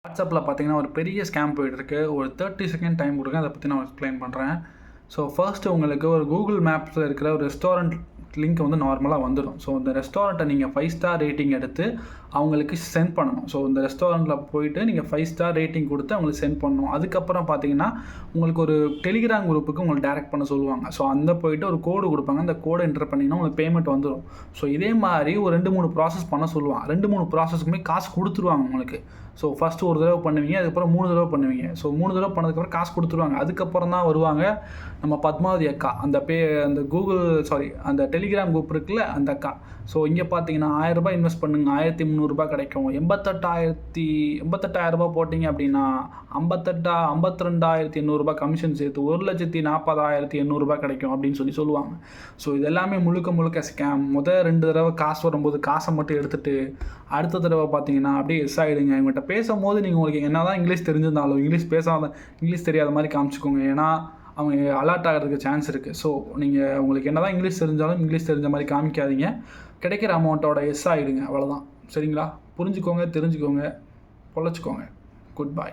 வாட்ஸ்அப்பில் பார்த்தீங்கன்னா ஒரு பெரிய ஸ்கேம் போயிட்டுருக்கு. ஒரு 30 செகண்ட் டைம் கொடுங்க, அதை பற்றி நான் எக்ஸ்பிளைன் பண்ணுறேன். ஸோ ஃபர்ஸ்ட்டு உங்களுக்கு ஒரு கூகுள் மேப்ஸில் இருக்கிற ஒரு ரெஸ்டாரண்ட் லிங்க் வந்து நார்மலாக வந்துடும். ஸோ இந்த ரெஸ்டாரண்ட்டை நீங்கள் 5 ஸ்டார் ரேட்டிங் எடுத்து அவங்களுக்கு சென்ட் பண்ணணும். ஸோ இந்த ரெஸ்டாரண்ட்டில் போயிட்டு நீங்கள் 5 ஸ்டார் ரேட்டிங் கொடுத்து அவங்களுக்கு சென்ட் பண்ணணும். அதுக்கப்புறம் பார்த்தீங்கன்னா உங்களுக்கு ஒரு டெலிகிராம் குரூப்புக்கு உங்களுக்கு டேரெக்ட் பண்ண சொல்லுவாங்க. ஸோ அந்த போயிட்டு ஒரு கோடு கொடுப்பாங்க. அந்த கோடை என்டர் பண்ணிங்கன்னா உங்களுக்கு பேமெண்ட் வந்துடும். ஸோ இதே மாதிரி ஒரு 2-3 ப்ராசஸ் பண்ண சொல்லுவாங்க. 2-3 ப்ராசஸ்க்குமே காசு கொடுத்துருவாங்க உங்களுக்கு. ஸோ ஃபஸ்ட்டு ஒரு தடவை பண்ணுவீங்க, அதுக்கப்புறம் 3 தடவை பண்ணுவீங்க. ஸோ 3 தடவை பண்ணதுக்கப்புறம் காசு கொடுத்துருவாங்க. அதுக்கப்புறம் தான் வருவாங்க நம்ம பத்மாவதி அக்கா, அந்த அந்த டெலிகிராம் குரூப் இருக்குல்ல, அந்த அக்கா. ஸோ இங்கே பார்த்தீங்கன்னா ₹1000 இன்வெஸ்ட் பண்ணுங்க, ₹1300 கிடைக்கும். 88,000 போட்டிங்க அப்படின்னா 52,800 கமிஷன் சேர்த்து ₹1,40,800 கிடைக்கும் அப்படின்னு சொல்லுவாங்க. ஸோ இது எல்லாமே முழுக்க ஸ்கேம். 2 தடவை காசு வரும்போது காசை மட்டும் எடுத்துகிட்டு அடுத்த தடவை பார்த்தீங்கன்னா அப்படியே எஸ் ஆகிடுங்க. இவங்ககிட்ட பேசும்போது நீங்கள் உங்களுக்கு என்ன தான் இங்கிலீஷ் தெரிஞ்சிருந்தாலும் இங்கிலீஷ் தெரியாத மாதிரி காமிச்சிக்கோங்க. ஏன்னா அவங்க அலர்ட் ஆகிறதுக்கு சான்ஸ் இருக்குது. ஸோ நீங்கள் உங்களுக்கு என்ன தான் இங்கிலீஷ் தெரிஞ்சாலும் இங்கிலீஷ் தெரிஞ்ச மாதிரி காமிக்காதீங்க. கிடைக்கிற அமௌண்ட்டோட எஸ் ஆகிடுங்க, அவ்வளோதான். சரிங்களா? புரிஞ்சுக்கோங்க, தெரிஞ்சுக்கோங்க, பொழைச்சிக்கோங்க. Good bye.